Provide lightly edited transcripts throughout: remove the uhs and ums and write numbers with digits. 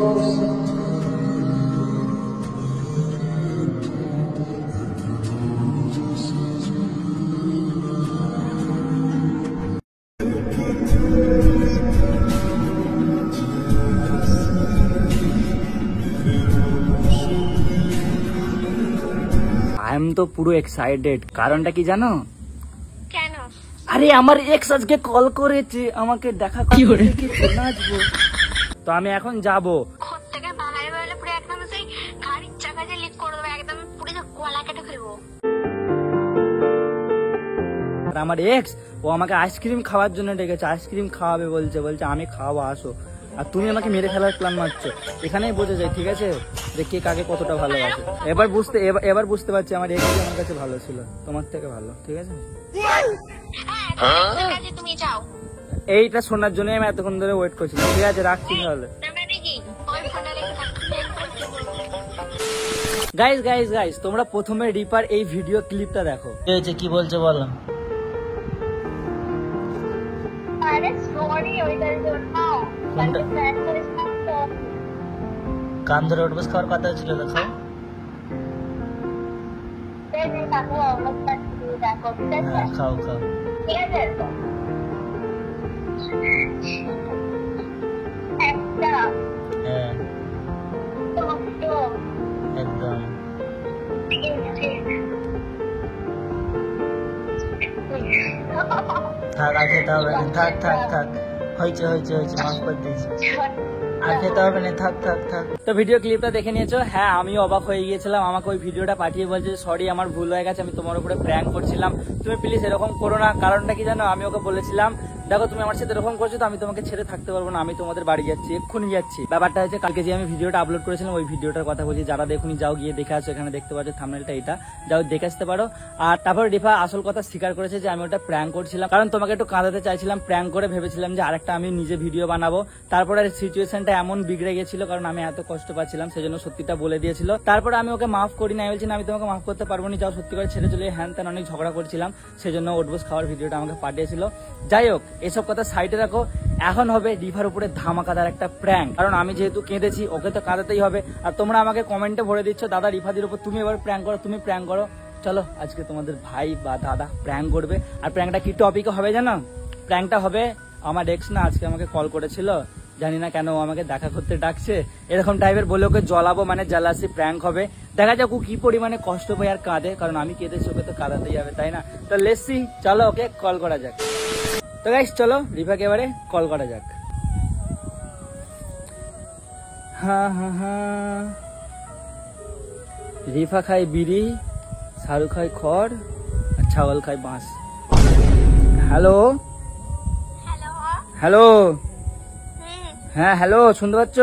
I am তো পুরো excited, কারণটা কি জানো? কেন? আরে আমার এক্স আজকে কল করেছে আমাকে দেখা করতে, নাচবো তো আমি এখন যাবো। থেকে বাঙালি বলে পুরো একদম সেই গাড়ির চাকা যে লিক করে দেবে, একদম পুরো গলা কেটে ফেলবো। আর আমার এক্স ও আমাকে আইসক্রিম খাওয়ার জন্য ডেকেছে, আইসক্রিম খাওয়াবে বলছে, আমি খাওয়াবো আসো। আর তুমি আমাকে মেরে ফেলার প্ল্যান মারছো, এখানেই বোঝা যায় ঠিক আছে যে কে কাকে কতটা ভালোবাসে। এবার বুঝতে পারছি আমার এক্স আমার কাছে ভালো ছিল, তোমার থেকে ভালো, ঠিক আছে? তুমি যাও, এইটা শোনার জন্য আমি এতক্ষণ ধরে ওয়েট করছিলাম। ঠিক আছে রাখছি তাহলে। গাইস তোমরা প্রথমে রিপার এই ভিডিও ক্লিপটা দেখো। কি বলছো বলো? কান ধরে উঠবস খাওয়ার কথা ছিল, দেখো খাও খাও। হ্যাঁ একদম। থাক আর খেতে হবে না, থাক হয়েছে মাফ করে দিয়েছি, আর খেতে হবে না, থাক। তো ভিডিও ক্লিপটা দেখে নিয়েছো? হ্যাঁ আমিও অবাক হয়ে গিয়েছিলাম। আমাকে ওই ভিডিওটা পাঠিয়ে বলছে সরি আমার ভুল হয়ে গেছে, আমি তোমার উপরে প্র্যাঙ্ক করছিলাম, তুমি প্লিজ এরকম করো না। কারণটা কি জানো? আমি ওকে বলেছিলাম দেখো তুমি আমার সাথে এরকম করছো তো আমি তোমাকে ছেড়ে থাকতে পারবো না, আমি তোমাদের বাড়ি যাচ্ছি, এক্ষুনি যাচ্ছি। ব্যাপারটা হচ্ছে কালকে যে আমি ভিডিওটা আপলোড করেছিলাম ওই ভিডিওটার কথা বলছি, যারা দেখুনি যাও গিয়ে দেখে আসো, এখানে দেখতে পাচ্ছ থাম্বনেলটা এটা, যাও দেখে আসতে পারো। আর তারপর রিফা আসল কথা স্বীকার করেছে যে আমি ওটা প্র্যাঙ্ক করছিলাম, কারণ তোমাকে একটু কাঁদাতে চাইছিলাম, প্র্যাঙ্ক করে ভেবেছিলাম যে আরেকটা আমি নিজে ভিডিও বানাবো। তারপরে সিচুয়েশনটা এমন বিগড়ে গেছিল কারণ আমি এত কষ্ট পাচ্ছিলাম, সেজন্য সত্যিটা বলে দিয়েছিল। তারপরে আমি ওকে মাফ করি না, বলছি না আমি তোমাকে মাফ করতে পারবো না, যাও সত্যি করে ছেড়ে চলে, হ্যান ত্যান অনেক ঝগড়া করছিলাম, সেজন্য ওটবস খাওয়ার ভিডিওটা আমাকে পাঠিয়েছিল। যাই হোক এসব কথা সাইডে রাখো, এখন হবে রিফার উপরে ধামাকাদার একটা প্র্যাঙ্ক। কারণ আমি যেহেতু কেঁদেছি ওকে তো কাঁদাতেই হবে, আর তোমরা আমাকে কমেন্টে ভরে দিচ্ছ দাদা রিফাদির উপর তুমি এবার প্র্যাঙ্ক করো, তুমি প্র্যাঙ্ক করো। চলো আজকে তোমাদের ভাই বা দাদা প্র্যাঙ্ক করবে। আর প্র্যাঙ্কটা কি টপিকে হবে জানো? প্র্যাঙ্কটা হবে আমার এক্স না আজকে আমাকে কল করেছিল, জানি না কেন ও আমাকে দেখা করতে ডাকছে, এরকম টাইপের বলে ওকে জ্বলাবো, মানে জালাসি প্র্যাঙ্ক হবে। দেখা যাক ও কি পরিমাণে কষ্ট পায় আর কাঁদে, কারণ আমি কেঁদেছি ওকে তো কাঁদাতেই হবে তাই না? তো লেটস সি, চলো ওকে কল করা যাক। তো গাইস চলো রিফাকে এবারে কল করা যাক। হ্যাঁ রিফা খায় বিড়ি, শাহরুখ খায় খড়, আর ছাগল খায় বাঁশ। হ্যালো হ্যালো, হ্যাঁ হ্যালো শুনতে পাচ্ছ?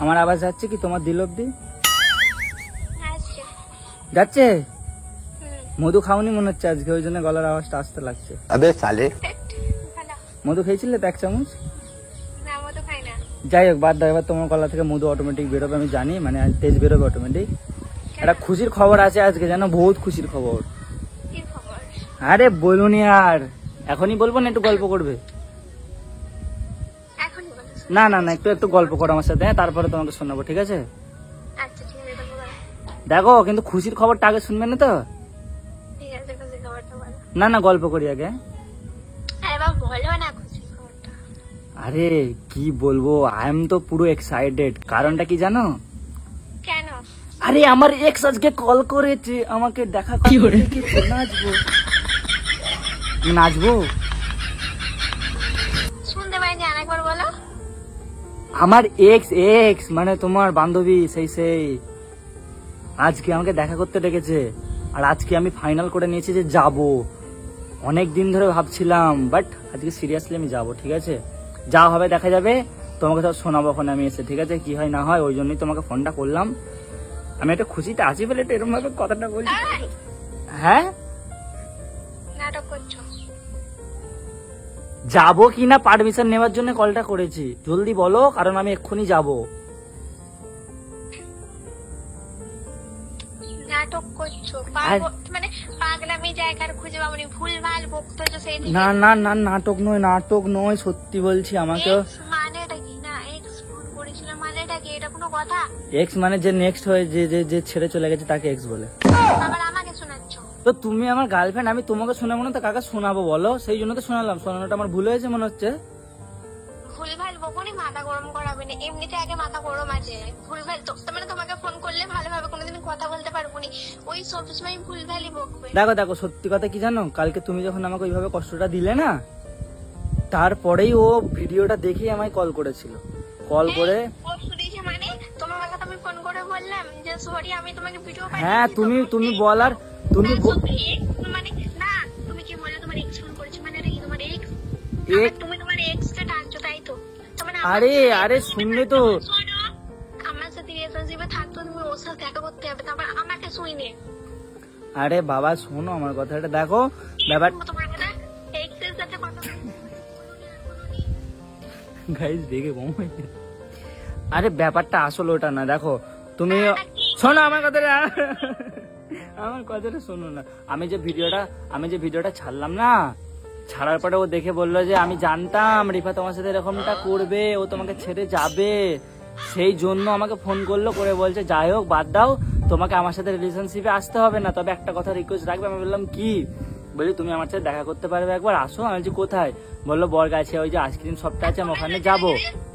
আমার আওয়াজ যাচ্ছে কি তোমার দিল অব্দি? যাচ্ছে? মধু খাওনি মনে হচ্ছে আজকে, ওই জন্য গলার আওয়াজটা আসতে লাগছে। আবে সালে মধু খেয়েছিলে তো 1 চামচ? যাই হোক বাদ দাও, এবার তোমার গলা থেকে মধু অটোমেটিক বেরোবে, আমি জানি, মানে তেজ বেরোবে অটোমেটিক। একটা খুশির খবর আছে আজকে জানো, বহুত খুশির খবর। আরে বলুনি আর, এখনই বলবো না একটু গল্প করবে? না একটু গল্প করো আমার সাথে, তারপরে তোমাকে শোনাবো, ঠিক আছে? দেখো কিন্তু খুশির খবরটা আগে শুনবে না তো? না গল্প করি আগে। আরে কি বলবো, আই এম তো পুরো এক্সাইটেড, কারণটা কি জানো? কেন? আরে আমার এক্স আজকে কল করেছে আমাকে দেখা করতে, নাচবো। শুনতে পাইনি, আরেকবার বলো। আমার এক্স মানে তোমার বান্ধবী, সেই আজকে আমাকে দেখা করতে ডেকেছে, আর আজকে আমি ফাইনাল করে নিয়েছি যে যাবো। অনেক দিন ধরে ভাবছিলাম, বাট আজকে সিরিয়াসলি আমি যাবো, ঠিক আছে? যা হবে দেখা যাবে, তোমাকে সব শোনাবো ওখানে আমি এসে, ঠিক আছে? কি হয় না হয় ওই জন্যই তোমাকে ফোনটা করলাম। আমি একটা খুশিতে আছি বলে এরকম ভাবে কথাটা বলছি। হ্যাঁ নাটক করছো? যাবো কিনা পারমিশন নেওয়ার জন্য কলটা করেছি, জলদি বলো কারণ আমি এক্ষুনি যাবো। নাটক করছো? মানে পাগলামি জায়গার খুঁজে পাবনি, ভুলভাল বকতেছো সেই থেকে। না নাটক নয়, সত্যি বলছি। আমাকে মানে এটা কি না এক্স ফোন করেছিল মানে এটা কি, এটা কোনো কথা? এক্স মানে যে নেক্সট হয়ে যে যে যে ছেড়ে চলে গেছে তাকে এক্স বলে। আবার আমাকে শোনাচ্ছ? তো তুমি আমার গার্লফ্রেন্ড, আমি তোমাকে শোনাবো না তো কাকে শোনাবো বলো? সেই জন্য তো শোনালাম, শোনানোটা আমার ভুল হয়েছে মনে হচ্ছে। ভুলভাল বকুনি, মাথা গরম করাবে না, এমনিতে আগে মাথা গরম আছে। ভুলভাল তো মানে তোমাকে ফোন করলে ভালোভাবে কোনোদিন কথা বলতে পারবো না, ওই সবসময় ভুলভালই বকবে। দেখো দেখো সত্যি কথা কি জানো, কালকে তুমি যখন আমাকে ওইভাবে কষ্টটা দিলে না, তারপরেই ও ভিডিওটা দেখেই আমায় কল করেছিল। কল করে ও শুনেছে মানে তোমার কথা আমি ফোন করে বললাম যে সরি আমি তোমাকে ভিডিও পাঠিয়েছি। হ্যাঁ তুমি বলার তুমি মানে না তুমি কি বলে তোমার এক্স ফোন করেছে মানে এটা কি তোমার এক্স? তুমি তোমার এক্স কে টানছো তাই তো? আরে আরে শুনলে তো, আমার সাথে রিলেশনশিপে থাকতো তুমি ওর সাথে দেখা করতে হবে, তারপর আমাকে শুইনে। আরে বাবা শোনো আমার কথাটা, দেখো ব্যাপার তোমার কথা এক্স এর সাথে কথা গাইস দেখে বম হয়ে গেছে। আরে ব্যাপারটা আসলে ওটা না, দেখো তুমি শোনো আমার কথাটা, আমার কথাটা শোনো না। আমি যে ভিডিওটা ছাড়লাম না, ছাড়ার পরে ও দেখে বললো যে আমি জানতাম রিফা তোমার সাথে এরকমটা করবে, ও তোমাকে ছেড়ে যাবে, সেই জন্য আমাকে ফোন করলো, করে বলছে যাই হোক বাদ দাও, তোমাকে আমার সাথে রিলেশনশিপে আসতে হবে না, তবে একটা কথা রিকোয়েস্ট রাখবে। আমি বললাম কি? বলি তুমি আমার সাথে দেখা করতে পারবে একবার, আসো। আমি বলছি কোথায়? বললো বরগাছে ওই যে আইসক্রিম শপটা আছে, আমি ওখানে যাবো।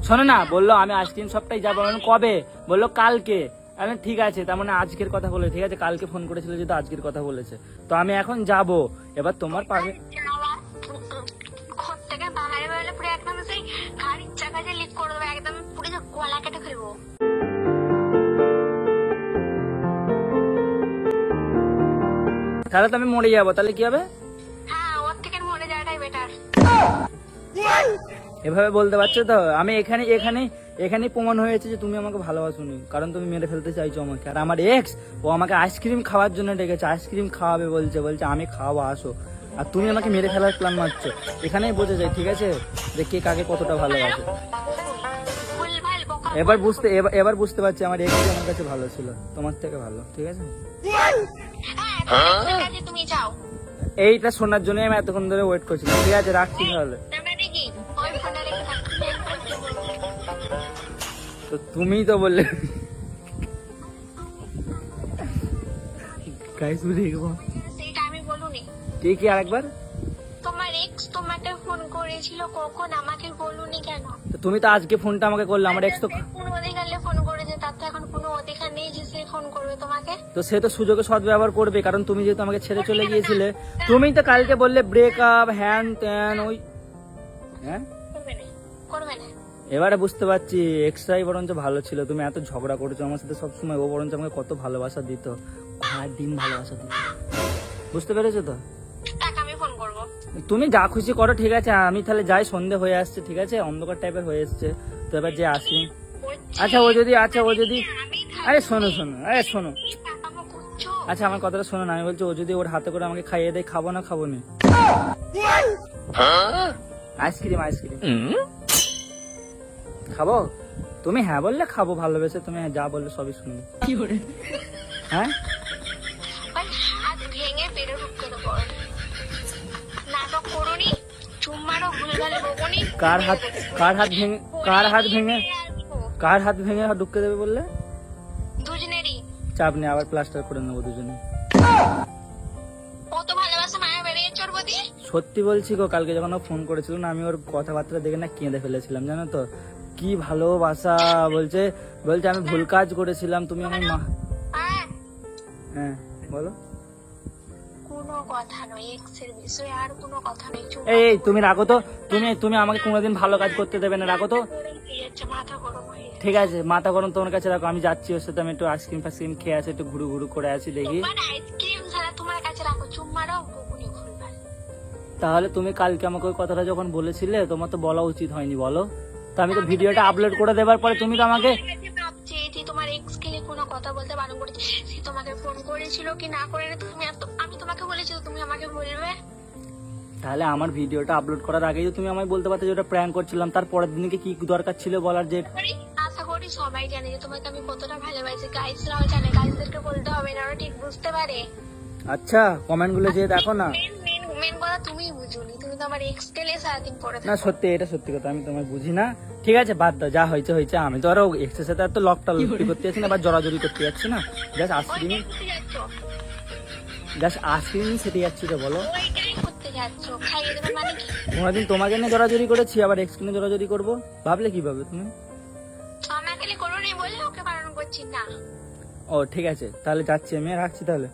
শোনো না, বললো আমি আইসক্রিম শপটাই যাবো। আমি বললাম কবে? বললো কালকে। আমি ঠিক আছে, তার মানে আজকের কথা বলে, ঠিক আছে কালকে ফোন করেছিল যেহেতু আজকের কথা বলেছে, তো আমি এখন যাব। এবার তোমার পাবে ঘর থেকে বাইরে বেরোলে পুরো একদম সেই গাড়ির চাকা যে লিক করে দেবে, একদম পুরো গলা কেটে ফেলবো। তাহলে তো আমি মরে যাবো, তাহলে কি হবে? হ্যাঁ ওর থেকে মরে যাওয়াটাই বেটার। এভাবে বলতে পারছো তো? আমি এখানে প্রমাণ হয়েছে যে তুমি আমাকে ভালোবাসোনি, কারণ তুমি মেরে ফেলতে চাইছো আমাকে। আর আমার এক্স ও আমাকে আইসক্রিম খাওয়ার জন্য ডেকেছে, আইসক্রিম খাওয়াবে বলছে আমি খাওয়াবো আসো, আর তুমি আমাকে মেরে ফেলার প্ল্যান মারছো। এখানেই বোঝা যায় ঠিক আছে যে কে কাকে কতটা ভালোবাসে। ভুলভাল বকা। এবার বুঝতে পারছি আমার এক্স আমার কাছে ভালো ছিল, তোমার থেকে ভালো, ঠিক আছে? হ্যাঁ ঠিক আছে তুমি যাও। এইটা শোনার জন্য আমি এতক্ষণ ধরে ওয়েট করছিলাম, ঠিক আছে রাখছি তাহলে। তারপরে কি ওই ফোনটা রেখে থাকতে তো তুমিই তো বললে গাইস বুঝে গেবো সেইটা আমি বলুনি। কি আরেকবার? তোমার এক্স তোমাকে ফোন করেছিল কখন, আমাকে বলুনি কেন? তো তুমি তো আজকে ফোনটা আমাকে করলে, আমার এক্স তো কোন অধিকারে ফোন করেছে, তার তো এখন কোনো অধিকার নেই যে সে ফোন করবে তোমাকে। তো সে তো সুযোগে সদ্ব্যবহার করবে, কারণ তুমি যেহেতু আমাকে ছেড়ে চলে গিয়েছিলে, তুমি তো কালকে বললে ব্রেকআপ হ্যান ত্যান ওই হ্যাঁ করবে না। এবারে বুঝতে পারছি এক্সট্রাই বরঞ্চ ভালো ছিল। তুমি এত ঝগড়া করেছো আমার সাথে সবসময়, ও বরঞ্চ আমাকে কত ভালোবাসা দিত, আর ডিম ভালোবাসা দিত, বুঝতে পেরেছো তো? তাকে আমি ফোন করবো। তুমি যা খুশি করো, ঠিক আছে আমি তাহলে যাই, সন্ধে হয়ে আসছে, ঠিক আছে অন্ধকার টাইপের হয়ে এসছে, তো এবার যে আসি। আচ্ছা ও যদি আরে শোনো আচ্ছা আমার কথাটা শোনো না, আমি বলছি ও যদি ওর হাতে করে আমাকে খাইয়ে দেয়, খাবো না আইসক্রিম খাবো? তুমি হ্যাঁ বললে খাবো, ভালোবেসে তুমি যা বললে সবই শুনবো। হ্যাঁ হাত ভেঙে পেটে ঢুকতে দেবো। নাটক করুনি, চুম্মারও ভুলভাল বকুনি। কার হাত ভেঙে ঢুকতে দেবে বললে? দুজনেরই। চাপ নেই, আবার প্লাস্টার করে নেবো দুজনে। কত ভালোবাসা মায়া বেড়ে চড়বো দিয়ে। সত্যি বলছি গো, কালকে যখন ও ফোন করেছিল না, আমি ওর কথাবার্তা দেখে না কেঁদে ফেলেছিলাম, জানো তো? কি ভালোবাসা, বলছে আমি ভুল কাজ করেছিলাম, তুমি আমার মা। হ্যাঁ বলো। কোনো কথা নয়, এক্সের বিষয়ে আর কোনো কথা নেই। এই তুমি রাখো তো, তুমি আমাকে কোনোদিন ভালো কাজ করতে দেবে না, রাখো তো। মাথা গরম হয়ে গেছে। ঠিক আছে মাথা গরম তোমার কাছে রাখো, আমি যাচ্ছি ওর সাথে, আমি একটু আইসক্রিম খেয়ে আসি, একটু ঘুরু করে আসি দেখি। আইসক্রিম ছাড়া তোমার কাছে রাখো, চুম্মারও বকুনি ভুলভাল। তাহলে তুমি কালকে আমাকে ওই কথাটা যখন বলেছিলে, তোমার তো বলা উচিত হয়নি বলো? তো আমি তো ভিডিওটা আপলোড করে দেওয়ার পরে তুমি তো আমাকে তোমার এক্স কে কোনো কথা বলতে বারণ করেছি, সে তোমাকে ফোন করেছিল কি না করে আমি তোমাকে বলেছি তুমি আমাকে বলবে। তাহলে আমার ভিডিওটা আপলোড করার আগেই তুমি আমায় বলতে পারতে যে ওটা প্র্যাঙ্ক করছিলাম, তার পরের দিনকে কি দরকার ছিল বলার? যে আশা করি সবাই জানে যে তোমাকে আমি কতটা ভালোবাসি, গাইসরাও জানে, গাইসদেরকে বলতে হবে না, ওরা ঠিক বুঝতে পারে। আচ্ছা কমেন্ট গুলো যে দেখো না, মেন কথা তুমি বুঝুনি, তুমি তো আমার এক্স কে নিয়ে সারাদিন পড়ে থাকো। না সত্যি এটা সত্যি কথা, আমি তোমায় বুঝি না, ঠিক আছে বাদ দাও, যা হয়েছে হয়েছে। আমি তো আরো এক্সের সাথে আর তো লকটা লুটি করতে যাচ্ছি না বা জড়াজড়ি করতে যাচ্ছি না। জাস্ট আইসক্রিম ওইটাই করতে যাচ্ছ, জাস্ট আইসক্রিম সেটে যাচ্ছি তো বলো। ওইটাই করতে যাচ্ছ, খাইয়ে দেবে মানে কি? কোনোদিন তোমাকে নিয়ে জড়াজড়ি করেছি, আবার এক্স কিনে জড়াজড়ি করবো? ভাবলে কিভাবে তুমি? আমাকে করো নি বলে ওকে বারণ করছি না। ও ঠিক আছে, তাহলে যাচ্ছি আমি, রাখছি তাহলে।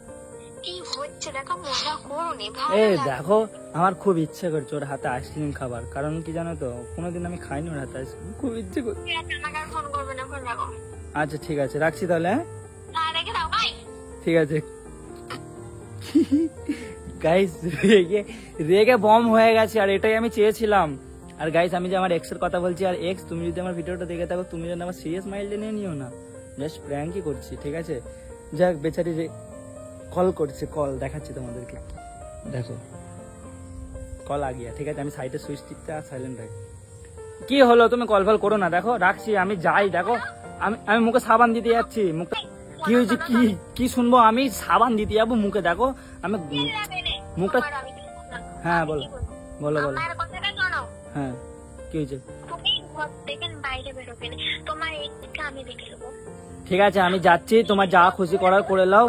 কি হচ্ছে দেখো, মজা করো নি, ভালো এই লাগে। দেখো, আমার খুব ইচ্ছে করছে ওর হাতে আইসক্রিম খাবার। কারণ কি জানো তো, কোনোদিন আমি খাইনি ওর হাতে আইসক্রিম, খুব ইচ্ছে করছে। ঠিক আছে, আমাকে আর ফোন করবে না, ফোন রাখো। আচ্ছা ঠিক আছে, রাখছি তাহলে। হ্যাঁ না রেখে দাও, বাই। ঠিক আছে। গাইস রেগে রেগে বম হয়ে গেছে, আর এটাই আমি চেয়েছিলাম। আর গাইস আমি যে আমার এক্স এর কথা বলছি, আর এক্স তুমি যদি আমার ভিডিওটা দেখে থাকো, তুমি যেন আমার সিরিয়াস মাইন্ডে নিয়ে নিও না, জাস্ট প্র্যাঙ্কই করছি, ঠিক আছে? যাক, বেচারি কল করছে, কল দেখাচ্ছি তোমাদেরকে, দেখো কল আ গিয়া। ঠিক আছে, আমি সাইডে সুইচ টিপতে আর সাইলেন্ট হয়। কি হলো, তুমি কল ফল করো না, দেখো রাখছি আমি, যাই। দেখো আমি মুখে সাবান দিতে যাচ্ছি, মুখটা কি হয়েছে, কি শুনবো আমি? সাবান দিতে যাবো মুখে, দেখো আমি মুখটা। আবার আমি কিছু বললাম। হ্যাঁ আমি বলো কি বলবো? বলো বলো। আমার কথাটা শোনো, হ্যাঁ কি হয়েছে? তুমি ঘর থেকে বাইরে বেরোবে না, তোমার এইদিকে আমি দেখে নেবো। ঠিক আছে আমি যাচ্ছি, তোমার যা খুশি করার করে নাও।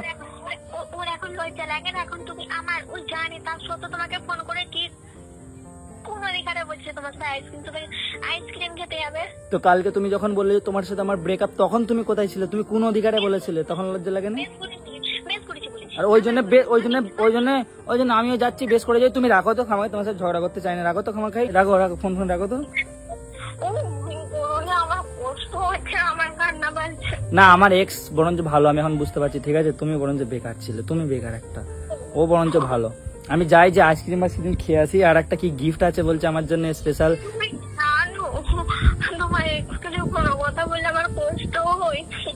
ওর এখন লজ্জা লাগে না, এখন তুমি আমার ওই জানি তার সত্ত্বেও তোমাকে ফোন করে কি কোন অধিকারে বলছে তোমার সাথে আইসক্রিম, তুমি আইসক্রিম খেতে যাবে? তো কালকে তুমি যখন বললে যে তোমার সাথে আমার ব্রেকআপ, তখন তুমি কোথায় ছিলে? তুমি কোন অধিকারে বলেছিলে? তখন লজ্জা লাগে না? বেশ করেছি বলেছি। আর ওই জন্য আমিও যাচ্ছি, বেশ করে যাই। তুমি রাখো তো খামাকে, তোমার সাথে ঝগড়া করতে চাই না, রাখো তো খামাখাই, রাখো রাখো, ফোন রাখো তো। ও না, আমার কষ্ট হচ্ছে, আমার কান্না পাচ্ছে। না, আমার এক্স বরঞ্চ ভালো, আমি এখন বুঝতে পারছি। ঠিক আছে, তুমি বরঞ্চ বেকার ছিলে, তুমি বেকার একটা, ও বরঞ্চ ভালো। আমি যাই যে আইসক্রিম খেয়ে আসি, আর একটা কি গিফট আছে বলছে আমার জন্য স্পেশাল। তুমি জানো তোমার এক্সকে কোনো কথা বললে আমার কষ্ট হয়েছে।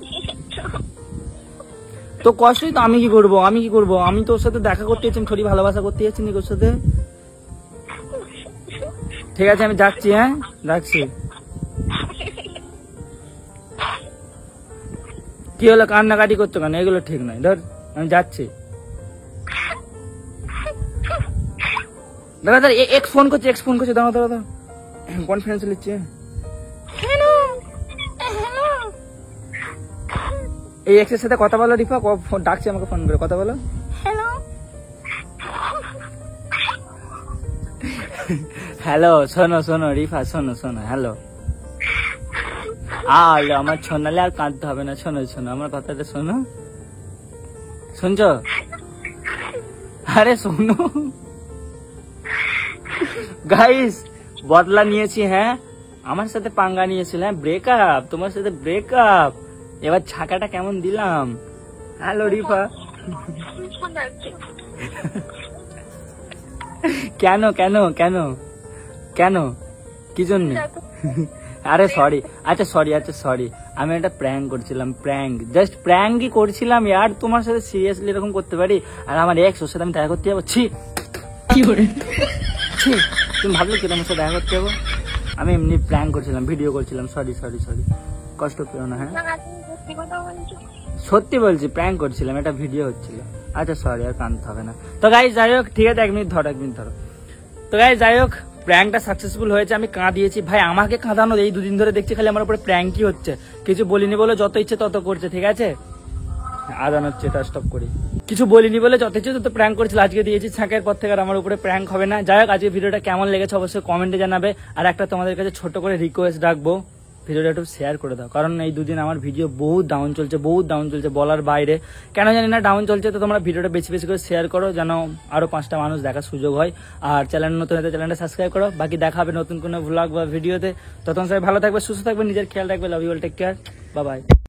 তো কষ্টই তো, আমি কি করবো, আমি তোর সাথে দেখা করতে যাচ্ছি, থোড়ি ভালোবাসা করতে যাচ্ছি নি তোর সাথে। ঠিক আছে আমি যাচ্ছি, হ্যাঁ রাখছি। কি হলো, কান্নাকাটি করছো কেন? এগুলো ঠিক নয়, ধর আমি যাচ্ছি। দাদা এক্স ফোন করছে, দাঁড়াও দাঁড়াও, কনফারেন্স নিচ্ছে। এই এক্সের সাথে কথা বলো রিফা, ডাকছে আমাকে ফোন করে, কথা বলো। হ্যালো হ্যালো, শোনো রিফা, শোনো হ্যালো। আমার শোনালে আর কাঁদতে হবে না, শোনো আমার কথাটা শোনো, শুনছো? আরে শোনো গাইস, বদলা নিয়েছি। হ্যাঁ আমার সাথে পাঙ্গা নিয়েছিল, হ্যাঁ ব্রেকআপ, তোমার সাথে ব্রেকআপ, এবার ছাকাটা কেমন দিলাম। হ্যালো রিফা। কেন কেন কেন কেন কি জন্য? আরে সরি, আচ্ছা সরি, আমি একটা প্র্যাঙ্ক করছিলাম, জাস্ট প্র্যাঙ্কই করছিলাম ইয়ার। তোমার সাথে সিরিয়াসলি এরকম করতে পারি? আর আমার এক্স, ওর সাথে আমি দেখা করতে যাবো? ছি, তুমি ভাবলে কি তোমার সাথে দেখা করতে যাবো? আমি এমনি প্র্যাঙ্ক করছিলাম, ভিডিও করছিলাম, সরি, কষ্ট পেও না। হ্যাঁ সত্যি বলছি, প্র্যাঙ্ক করছিলাম, এটা ভিডিও হচ্ছিল। আচ্ছা সরি, আর কাঁদতে হবে না। তো গাইস যাই হোক, ঠিক আছে, এক মিনিট ধরো। তো গাইস যাই হোক, প্র্যাঙ্কটা সাকসেসফুল হয়েছে, আমি কাঁদিয়েছি ভাই। আমাকে কাঁদানো, এই দুদিন ধরে দেখছি খালি আমার উপরে প্র্যাঙ্কই হচ্ছে, কিছু বলিনি বলে যত ইচ্ছে তত করছে। ঠিক আছে, আদান হচ্ছে, এটা স্টপ করি। কিছু বলিনি বলে যত ইচ্ছে তত প্র্যাঙ্ক করছিল, আজকে দিয়েছি ছাঁকের পর থেকে আর আমার উপরে প্র্যাঙ্ক হবে না। যাই হোক, আজকে ভিডিওটা কেমন লেগেছে অবশ্যই কমেন্টে জানাবে। আর একটা তোমাদের কাছে ছোট করে রিকোয়েস্ট রাখবো, ভিডিওটা একটু শেয়ার করে দাও, কারণ এই দুদিন আমার ভিডিও বহুত ডাউন চলছে, বলার বাইরে। কেন জানি না ডাউন চলছে, তো তোমরা ভিডিওটা বেশি করে শেয়ার করো, যেন আরো 5টা মানুষ দেখার সুযোগ হয়। আর চ্যানেল নতুন হলে চ্যানেলটা সাবস্ক্রাইব করো। বাকি দেখা হবে নতুন কোনো ভ্লগ বা ভিডিওতে। তখন সবাই ভালো থাকবে, সুস্থ থাকবে, নিজের খেয়াল রাখবে। Love you all, take care, bye by.